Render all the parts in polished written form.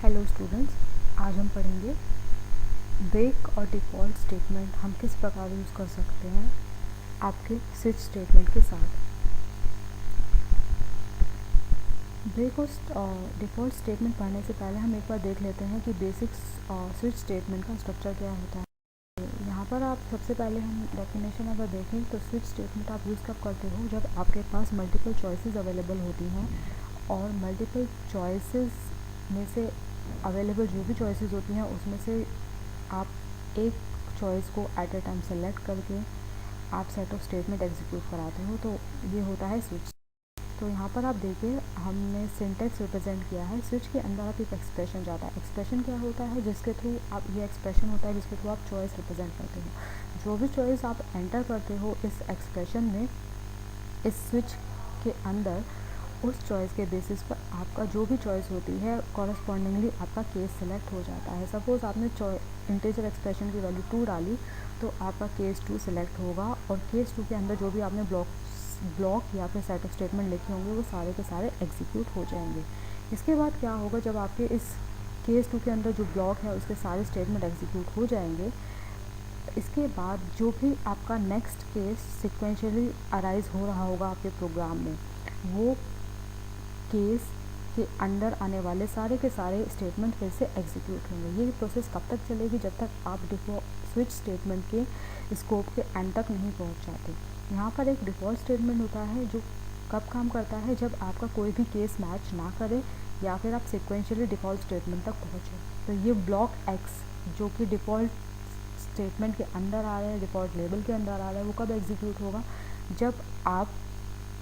Hello students, आज हम पढ़ेंगे ब्रेक और डिफ़ॉल्ट स्टेटमेंट हम किस प्रकार यूज़ कर सकते हैं आपके स्विच स्टेटमेंट के साथ। ब्रेक और डिफ़ॉल्ट स्टेटमेंट पढ़ने से पहले हम एक बार देख लेते हैं कि बेसिक्स स्विच स्टेटमेंट का स्ट्रक्चर क्या होता है। यहाँ पर आप सबसे पहले हम डेफिनेशन अगर देखें तो स्विच स्टेटमेंट आप यूज़ कब करते हो, जब आपके पास मल्टीपल चॉइसेस अवेलेबल होती हैं और मल्टीपल चॉइसेस में से अवेलेबल जो भी चॉइसेस होती हैं उसमें से आप एक चॉइस को एट अ टाइम सेलेक्ट करके आप सेट ऑफ स्टेटमेंट एग्जीक्यूट कराते हो, तो ये होता है स्विच। तो यहाँ पर आप देखिए हमने सिंटेक्स रिप्रेजेंट किया है। स्विच के अंदर आप एक एक्सप्रेशन जाता है। एक्सप्रेशन क्या होता है, जिसके थ्रू आप ये एक्सप्रेशन होता है जिसके थ्रू आप चॉइस रिप्रेजेंट करते हो। जो भी चॉइस आप एंटर करते हो इस एक्सप्रेशन में, इस स्विच के अंदर, उस चॉइस के बेसिस पर आपका जो भी चॉइस होती है कॉरस्पॉन्डिंगली आपका केस सिलेक्ट हो जाता है। सपोज़ आपने इंटीजर एक्सप्रेशन की वैल्यू 2 डाली तो आपका केस 2 सिलेक्ट होगा और केस 2 के अंदर जो भी आपने ब्लॉक या फिर सेट ऑफ स्टेटमेंट लिखे होंगे वो सारे के सारे एग्जीक्यूट हो जाएंगे। इसके बाद क्या होगा, जब आपके इस केस 2 के अंदर जो ब्लॉक है उसके सारे स्टेटमेंट एग्जीक्यूट हो जाएंगे, इसके बाद जो भी आपका नेक्स्ट केस सिक्वेंशियली अराइज हो रहा होगा आपके प्रोग्राम में, वो केस के अंदर आने वाले सारे के सारे स्टेटमेंट फिर से एग्जीक्यूट होंगे। ये प्रोसेस कब तक चलेगी, जब तक आप स्विच स्टेटमेंट के स्कोप के एंड तक नहीं पहुंच जाते। यहाँ पर एक डिफ़ॉल्ट स्टेटमेंट होता है जो कब काम करता है, जब आपका कोई भी केस मैच ना करे या फिर आप सिक्वेंशियली डिफ़ॉल्ट स्टेटमेंट तक पहुँचे। तो ये ब्लॉक एक्स जो कि डिफ़ॉल्ट स्टेटमेंट के अंदर आ रहे हैं, डिफ़ॉल्ट लेबल के अंदर आ रहा है, वो कब एग्जीक्यूट होगा, जब आप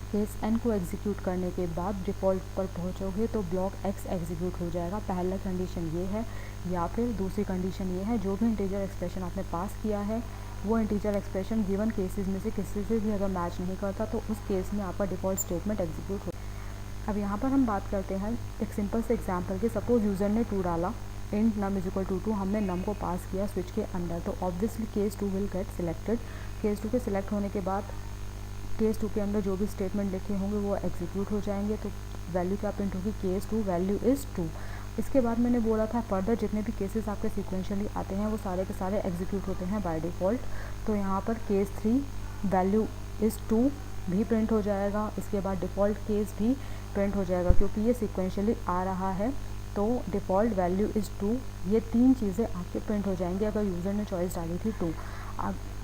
केस एन को एग्जीक्यूट करने के बाद डिफ़ॉल्ट पर पहुंचोगे तो ब्लॉक एक्स एग्जीक्यूट हो जाएगा। पहला कंडीशन ये है, या फिर दूसरी कंडीशन ये है, जो भी इंटीजर एक्सप्रेशन आपने पास किया है वो इंटीजर एक्सप्रेशन गिवन केसेस में से किसी से भी अगर मैच नहीं करता तो उस केस में आपका डिफ़ॉल्ट स्टेटमेंट एग्जीक्यूट हो। अब यहाँ पर हम बात करते हैं एक सिंपल से एग्जाम्पल की। सपोज़ यूज़र ने 2 डाला, int num is equal to 2, हमने नम को पास किया स्विच के अंदर, तो obviously case 2 will get selected. Case 2 के सिलेक्ट होने के बाद केस 2 के अंदर जो भी स्टेटमेंट लिखे होंगे वो एग्जीक्यूट हो जाएंगे। तो वैल्यू क्या प्रिंट होगी, केस 2 वैल्यू इज़ 2। इसके बाद मैंने बोला था फर्दर जितने भी केसेस आपके सीक्वेंशियली आते हैं वो सारे के सारे एग्जीक्यूट होते हैं बाय डिफ़ॉल्ट। तो यहाँ पर केस 3 वैल्यू इज़ 2 भी प्रिंट हो जाएगा। इसके बाद डिफ़ॉल्ट केस भी प्रिंट हो जाएगा क्योंकि ये सीक्वेंशियली आ रहा है। तो डिफ़ॉल्ट वैल्यू इज़ 2, ये 3 चीज़ें आपके प्रिंट हो जाएंगी अगर यूज़र ने चॉइस डाली थी 2।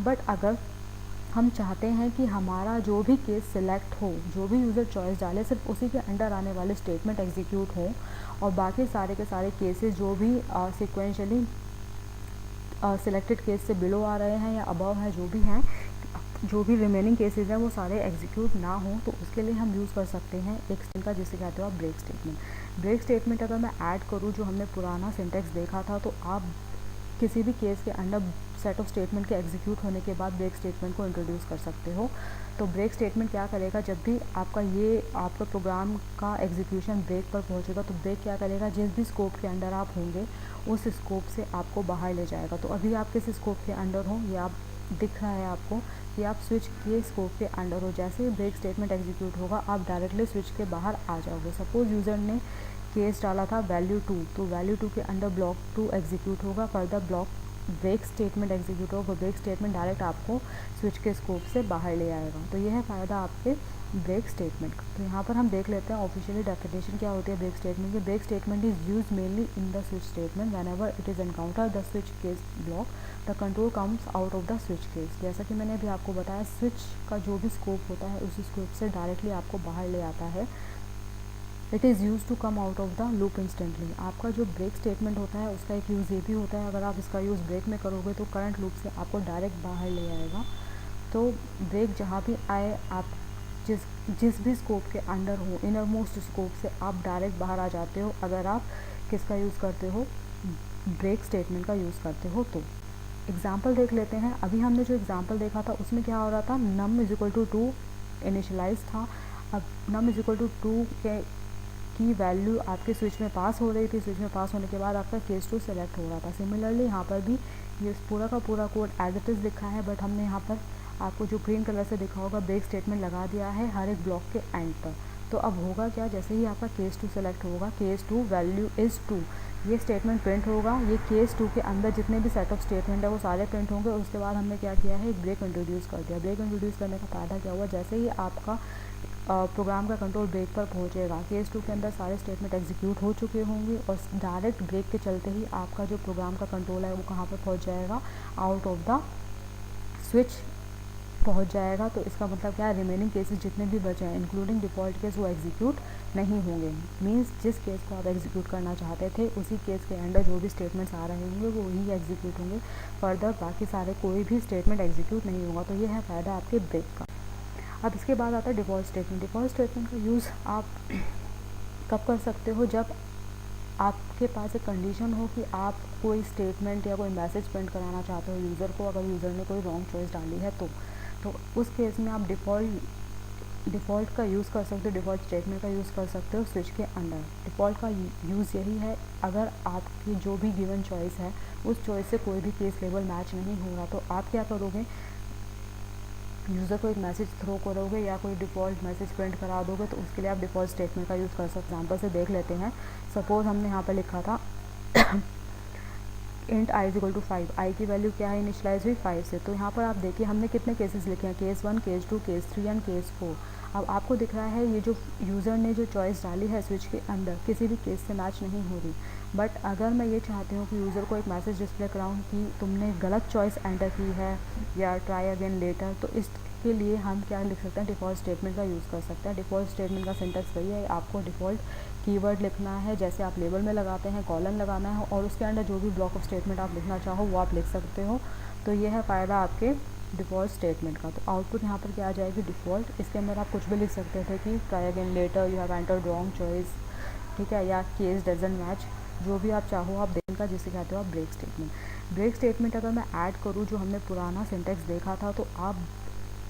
बट अगर हम चाहते हैं कि हमारा जो भी केस सिलेक्ट हो, जो भी यूज़र चॉइस डाले, सिर्फ उसी के अंडर आने वाले स्टेटमेंट एग्जीक्यूट हों और बाकी सारे के सारे केसेस जो भी सिक्वेंशियली सिलेक्टेड केस से बिलो आ रहे हैं या अबव हैं, जो भी हैं, जो भी रिमेनिंग केसेस हैं वो सारे एग्जीक्यूट ना हो, तो उसके लिए हम यूज़ कर सकते हैं एक स्टेटमेंट का जिसे कहते हो आप ब्रेक स्टेटमेंट। ब्रेक स्टेटमेंट अगर मैं ऐड करूँ जो हमने पुराना सिंटेक्स देखा था, तो आप किसी भी केस के अंडर सेट ऑफ स्टेटमेंट के एग्जीक्यूट होने के बाद ब्रेक स्टेटमेंट को इंट्रोड्यूस कर सकते हो। तो ब्रेक स्टेटमेंट क्या करेगा, जब भी आपका प्रोग्राम का एग्जीक्यूशन ब्रेक पर पहुंचेगा तो ब्रेक क्या करेगा, जिस भी स्कोप के अंडर आप होंगे उस स्कोप से आपको बाहर ले जाएगा। तो अभी आप किस स्कोप के अंडर हो, ये आप दिख रहा है आपको कि आप स्विच के स्कोप के अंडर हो। जैसे ही ब्रेक स्टेटमेंट एग्जीक्यूट होगा आप डायरेक्टली स्विच के बाहर आ जाओगे। सपोज यूज़र ने केस डाला था वैल्यू 2, तो वैल्यू 2 के अंडर ब्लॉक 2 एग्जीक्यूट होगा, further block break statement execute होगा। ब्रेक स्टेटमेंट डायरेक्ट आपको स्विच के स्कोप से बाहर ले आएगा। तो यह है फ़ायदा आपके ब्रेक स्टेटमेंट का। तो यहाँ पर हम देख लेते हैं ऑफिशियली डेफिनेशन क्या होती है ब्रेक स्टेटमेंट की। Break statement is use mainly in the switch statement whenever it is encounter the switch case block the control comes out of the switch case. जैसा कि मैंने अभी आपको बताया, स्विच का जो भी स्कोप होता है उस स्कोप से डायरेक्टली आपको बाहर ले आता है। It is use to come out of the loop instantly. आपका जो ब्रेक स्टेटमेंट होता है उसका एक यूज़ ये भी होता है, अगर आप इसका यूज़ ब्रेक में करोगे तो करंट लूप से आपको डायरेक्ट बाहर ले आएगा। तो ब्रेक जहाँ भी आए, आप जिस भी स्कोप के अंडर हो, इनर मोस्ट स्कोप से आप डायरेक्ट बाहर आ जाते हो अगर आप किसका यूज़ करते हो, ब्रेक स्टेटमेंट का यूज़ करते हो। तो एग्जाम्पल देख लेते हैं। अभी हमने जो एग्जाम्पल देखा था उसमें क्या हो रहा था, num is equal to 2 initialize था। अब नम इज इक्वल टू 2 की वैल्यू आपके स्विच में पास हो रही थी। स्विच में पास होने के बाद आपका केस 2 सेलेक्ट हो रहा था। सिमिलरली यहाँ पर भी ये पूरा का पूरा कोड एज इट इज़ लिखा है, बट हमने यहाँ पर आपको जो ग्रीन कलर से दिखा होगा ब्रेक स्टेटमेंट लगा दिया है हर एक ब्लॉक के एंड पर। तो अब होगा क्या, जैसे ही आपका केस 2 सेलेक्ट होगा, केस 2 वैल्यू इज़ 2, ये स्टेटमेंट प्रिंट होगा, ये केस 2 के अंदर जितने भी सेट ऑफ स्टेटमेंट है वो सारे प्रिंट होंगे। उसके बाद हमने क्या किया है, एक ब्रेक इंट्रोड्यूस कर दिया। ब्रेक इंट्रोड्यूस करने का फ़ायदा क्या हुआ, जैसे ही आपका प्रोग्राम का कंट्रोल ब्रेक पर पहुंचेगा, केस 2 के अंदर सारे स्टेटमेंट एग्जीक्यूट हो चुके होंगे और डायरेक्ट ब्रेक के चलते ही आपका जो प्रोग्राम का कंट्रोल है वो कहाँ पर पहुंच जाएगा, आउट ऑफ द स्विच पहुंच जाएगा। तो इसका मतलब क्या है, रिमेनिंग केसेस जितने भी बचे हैं इंक्लूडिंग डिफ़ॉल्ट केस वो एग्जीक्यूट नहीं होंगे। मींस जिस केस को आप एग्जीक्यूट करना चाहते थे उसी केस के अंडर जो भी स्टेटमेंट्स आ रहे होंगे वो ही एग्जीक्यूट होंगे, फर्दर बाकी सारे कोई भी स्टेटमेंट एग्जीक्यूट नहीं होगा। तो ये है फ़ायदा आपके ब्रेक का। अब इसके बाद आता है डिफ़ॉल्ट स्टेटमेंट। डिफ़ॉल्ट स्टेटमेंट का यूज़ आप कब कर सकते हो, जब आपके पास एक कंडीशन हो कि आप कोई स्टेटमेंट या कोई मैसेज प्रिंट कराना चाहते हो यूज़र को, अगर यूज़र ने कोई रॉन्ग चॉइस डाली है तो उस केस में आप डिफ़ॉल्ट का यूज़ कर सकते हो, डिफ़ॉल्ट स्टेटमेंट का यूज़ कर सकते हो स्विच के अंदर। डिफ़ॉल्ट का यूज़ यही है, अगर आपकी जो भी गिवन चॉइस है उस चॉइस से कोई भी केस लेवल मैच नहीं हो रहा तो आप क्या करोगे, यूज़र को एक मैसेज थ्रो करोगे या कोई डिफ़ॉल्ट मैसेज प्रिंट करा दोगे। तो उसके लिए आप डिफ़ॉल्ट स्टेटमेंट का यूज़ कर सकते हैं। एग्जाम्पल से देख लेते हैं। सपोज़ हमने यहाँ पर लिखा था इंट आई इक्वल टू 5, आई की वैल्यू क्या है, इनिशलाइज हुई 5 से। तो यहाँ पर आप देखिए हमने कितने केसेस लिखे हैं, case 1, case 2, case 3 and case 4। अब आपको दिख रहा है ये जो यूज़र ने जो चॉइस डाली है स्विच के अंदर किसी भी केस से मैच नहीं हो रही। बट अगर मैं ये चाहती हूँ कि यूज़र को एक मैसेज डिस्प्ले कराऊँ कि तुमने गलत चॉइस एंटर की है या ट्राई अगेन लेटर, तो इसके लिए हम क्या लिख सकते हैं, डिफ़ॉल्ट स्टेटमेंट का यूज़ कर सकते हैं। डिफ़ॉल्ट स्टेटमेंट का सिंटैक्स वही है, आपको डिफ़ॉल्ट कीवर्ड लिखना है, जैसे आप लेबल में लगाते हैं कॉलन लगाना है और उसके अंदर जो भी ब्लॉक ऑफ स्टेटमेंट आप लिखना चाहो वो आप लिख सकते हो। तो ये है फ़ायदा आपके डिफ़ॉल्ट स्टेटमेंट का। तो आउटपुट यहाँ पर क्या आ जाएगी, डिफ़ॉल्ट। इसके अंदर आप कुछ भी लिख सकते थे कि try again later, you have entered wrong choice, ठीक है, या केस डजंट मैच, जो भी आप चाहो आप देने का, जिसे कहते हो आप ब्रेक स्टेटमेंट। ब्रेक स्टेटमेंट अगर मैं ऐड करूँ जो हमने पुराना सिंटैक्स देखा था, तो आप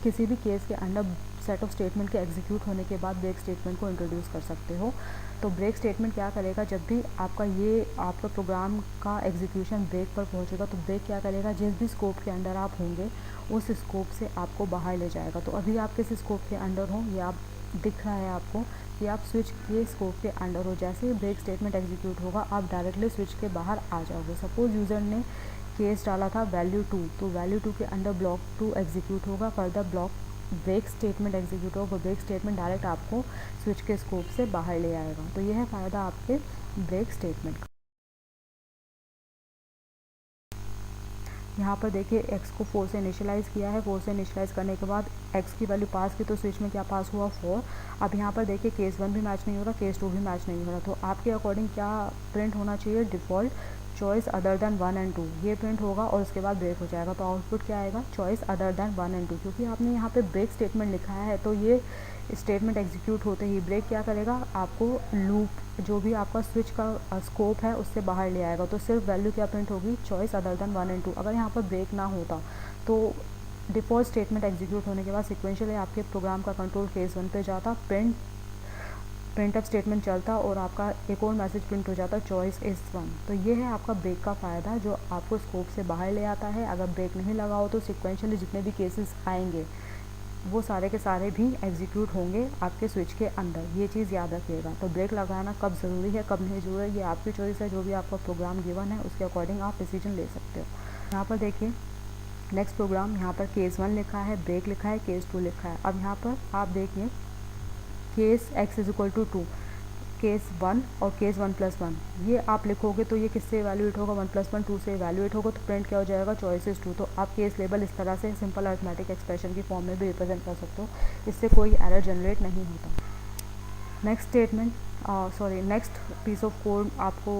किसी भी केस के अंडर सेट ऑफ स्टेटमेंट के एग्जीक्यूट होने के बाद ब्रेक स्टेटमेंट को इंट्रोड्यूस कर सकते हो। तो ब्रेक स्टेटमेंट क्या करेगा, जब भी आपका प्रोग्राम का एग्जीक्यूशन ब्रेक पर पहुंचेगा तो ब्रेक क्या करेगा, जिस भी स्कोप के अंडर आप होंगे उस स्कोप से आपको बाहर ले जाएगा। तो अभी आप किस स्कोप के अंडर हो ये आप दिख रहा है आपको कि आप स्विच के स्कोप के अंडर हो। जैसे ही ब्रेक स्टेटमेंट एग्जीक्यूट होगा आप डायरेक्टली स्विच के बाहर आ जाओगे। सपोज यूज़र ने केस डाला था वैल्यू 2, तो वैल्यू 2 के अंडर ब्लॉक 2 एग्जीक्यूट होगा, further block break statement execute होगा। ब्रेक स्टेटमेंट डायरेक्ट आपको स्विच के स्कोप से बाहर ले आएगा। तो यह है फ़ायदा आपके ब्रेक स्टेटमेंट का। यहाँ पर देखिए x को 4 से इनिशियलाइज़ किया है, 4 से इनिशियलाइज़ करने के बाद x की वैल्यू पास की, तो स्विच में क्या पास हुआ 4। अब यहाँ पर देखिए केस 1 भी मैच नहीं हो रहा, केस 2 भी मैच नहीं हो रहा। तो आपके अकॉर्डिंग क्या प्रिंट होना चाहिए, default choice other than 1 and 2, ये प्रिंट होगा और उसके बाद ब्रेक हो जाएगा। तो आउटपुट क्या आएगा, चॉइस अदर देन 1 एंड 2। क्योंकि आपने यहाँ पे ब्रेक स्टेटमेंट लिखा है तो ये स्टेटमेंट एग्जीक्यूट होते ही ब्रेक क्या करेगा, आपको लूप जो भी आपका स्विच का स्कोप है उससे बाहर ले आएगा। तो सिर्फ वैल्यू क्या प्रिंट होगी, चॉइस अदर देन 1 एंड 2। अगर यहाँ पर ब्रेक ना होता तो डिफ़ॉल्ट स्टेटमेंट एग्जीक्यूट होने के बाद सिक्वेंशियली आपके प्रोग्राम का कंट्रोल केस 1 पे जाता, प्रिंटअप स्टेटमेंट चलता और आपका एक और मैसेज प्रिंट हो जाता, चॉइस इज़ 1। तो ये है आपका ब्रेक का फ़ायदा जो आपको स्कोप से बाहर ले आता है। अगर ब्रेक नहीं लगा हो तो सिक्वेंशियली जितने भी केसेस आएंगे वो सारे के सारे भी एग्जीक्यूट होंगे आपके स्विच के अंदर, ये चीज़ याद रखिएगा। तो ब्रेक लगाना कब ज़रूरी है कब नहीं ज़रूरी है ये आपकी चॉइस है, जो भी आपका प्रोग्राम गिवन है उसके अकॉर्डिंग आप डिसीजन ले सकते हो। यहाँ पर देखिए नेक्स्ट प्रोग्राम, यहाँ पर केस 1 लिखा है, ब्रेक लिखा है, केस 2 लिखा है। अब यहाँ पर आप देखिए case x is equal to 2, case 1 और केस 1+1, ये आप लिखोगे तो ये किससे इवैल्यूएट होगा, 1+1 2 से इवैल्यूएट होगा। तो प्रिंट क्या हो जाएगा, चॉइसेस 2। तो आप केस लेबल इस तरह से सिंपल अरिथमेटिक एक्सप्रेशन की फॉर्म में भी रिप्रेजेंट कर सकते हो, इससे कोई एरर जनरेट नहीं होता। Next statement next piece of code आपको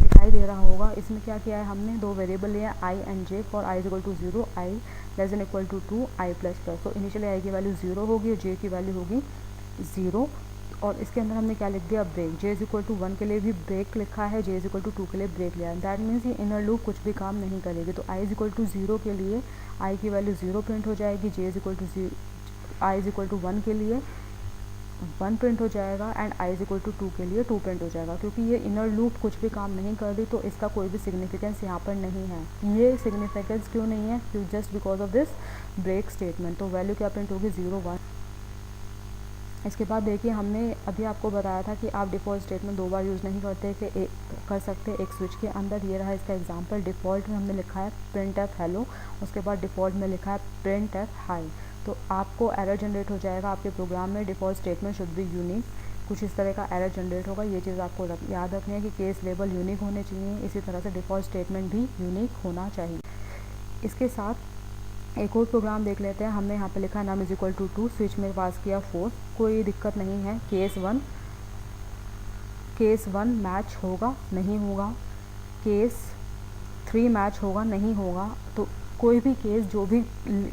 दिखाई दे रहा होगा। इसमें क्या किया है हमने, दो वेरिएबल लिया I and J for I is equal to 0, I less than equal to 2, I plus plus. तो इनिशियली आई की वैल्यू 0 होगी और जे की वैल्यू होगी 0। और इसके अंदर हमने क्या लिख दिया, break. J is equal to 1 के लिए भी ब्रेक लिखा है, जे इज इक्वल टू 2 के लिए ब्रेक लिया है। दैट मीन्स ये इनर लूप कुछ भी काम नहीं करेगी। तो आई इज इक्वल टू 0 के लिए आई की वैल्यू 0 प्रिंट हो जाएगी, J is equal to I is equal to 1 के लिए 1 प्रिंट हो जाएगा and I is equal to 2 के लिए 2 प्रिंट हो जाएगा। क्योंकि ये इनर लूप कुछ भी काम नहीं कर रही तो इसका कोई भी सिग्निफिकेंस यहाँ पर नहीं है। ये सिग्निफिकेंस क्यों नहीं है, just because of this break statement. तो वैल्यू क्या प्रिंट होगी, 0 1। इसके बाद देखिए हमने अभी आपको बताया था कि आप डिफ़ॉल्ट स्टेटमेंट 2 बार यूज़ नहीं करते कि कर सकते एक स्विच के अंदर। ये रहा इसका एग्जांपल। डिफ़ॉल्ट में हमने लिखा है printf हेलो, उसके बाद डिफ़ॉल्ट में लिखा है printf हाई। तो आपको एरर जनरेट हो जाएगा आपके प्रोग्राम में, default statement should be unique, कुछ इस तरह का एरर जनरेट होगा। ये चीज़ आपको याद रखनी है कि केस लेबल यूनिक होने चाहिए, इसी तरह से डिफ़ॉल्ट स्टेटमेंट भी यूनिक होना चाहिए। इसके साथ एक और प्रोग्राम देख लेते हैं। हमने यहाँ पे लिखा है num = 2, स्विच में पास किया 4, कोई दिक्कत नहीं है। केस 1 मैच होगा नहीं होगा, केस 3 मैच होगा नहीं होगा। तो कोई भी केस जो भी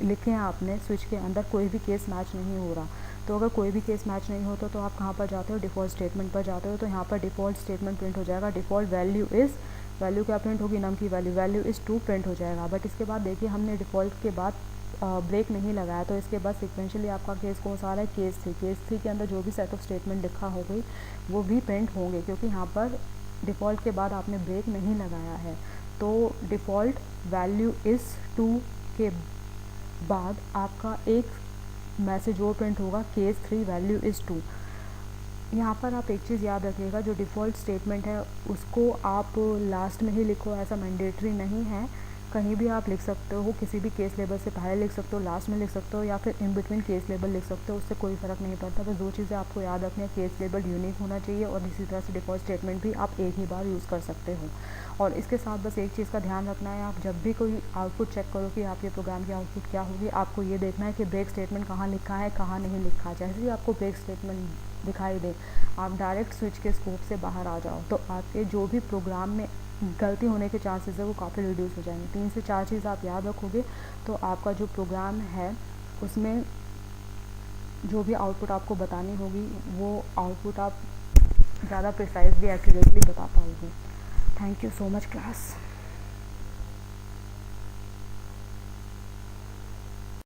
लिखे हैं आपने स्विच के अंदर, कोई भी केस मैच नहीं हो रहा। तो अगर कोई भी केस मैच नहीं होता तो आप कहाँ पर जाते हो, डिफ़ॉल्ट स्टेटमेंट पर जाते हो। तो यहाँ पर डिफ़ॉल्ट स्टेटमेंट प्रिंट हो जाएगा। डिफ़ॉल्ट वैल्यू क्या प्रिंट होगी, नम की वैल्यू इज़ 2 प्रिंट हो जाएगा। बट इसके बाद देखिए हमने डिफ़ॉल्ट के बाद ब्रेक नहीं लगाया, तो इसके बाद सिक्वेंशली आपका केस कौन सा आ रहा है, केस 3 के अंदर जो भी सेट ऑफ स्टेटमेंट लिखा हो गई वो भी प्रिंट होंगे, क्योंकि यहाँ पर डिफ़ॉल्ट के बाद आपने ब्रेक नहीं लगाया है। तो डिफ़ॉल्ट वैल्यू इज़ 2 के बाद आपका एक मैसेज वो प्रिंट होगा, केस 3 वैल्यू इज़ 2। यहाँ पर आप एक चीज़ याद रखिएगा, जो डिफ़ॉल्ट स्टेटमेंट है उसको आप लास्ट में ही लिखो, ऐसा मैंडेटरी नहीं है। कहीं भी आप लिख सकते हो, किसी भी केस लेबल से पहले लिख सकते हो, लास्ट में लिख सकते हो, या फिर इन बिटवीन केस लेबल लिख सकते हो, उससे कोई फ़र्क नहीं पड़ता। बस 2 चीज़ें आपको याद रखनी है, केस लेबल यूनिक होना चाहिए और इसी तरह से डिफ़ॉल्ट स्टेटमेंट भी आप एक ही बार यूज़ कर सकते हो। और इसके साथ बस एक चीज़ का ध्यान रखना है, आप जब भी कोई आउटपुट चेक करो कि आपके प्रोग्राम की आउटपुट क्या होगी, आपको ये देखना है कि ब्रेक स्टेटमेंट कहाँ लिखा है, कहाँ नहीं लिखा। जैसे ही आपको ब्रेक स्टेटमेंट दिखाई दे, आप डायरेक्ट स्विच के स्कोप से बाहर आ जाओ, तो आपके जो भी प्रोग्राम में गलती होने के चांसेस है वो काफ़ी रिड्यूस हो जाएंगे। 3 से 4 चीज़ आप याद रखोगे तो आपका जो प्रोग्राम है उसमें जो भी आउटपुट आपको बतानी होगी वो आउटपुट आप ज़्यादा प्रिसाइजली एक्यूरेटली बता पाओगे। Thank you so much class.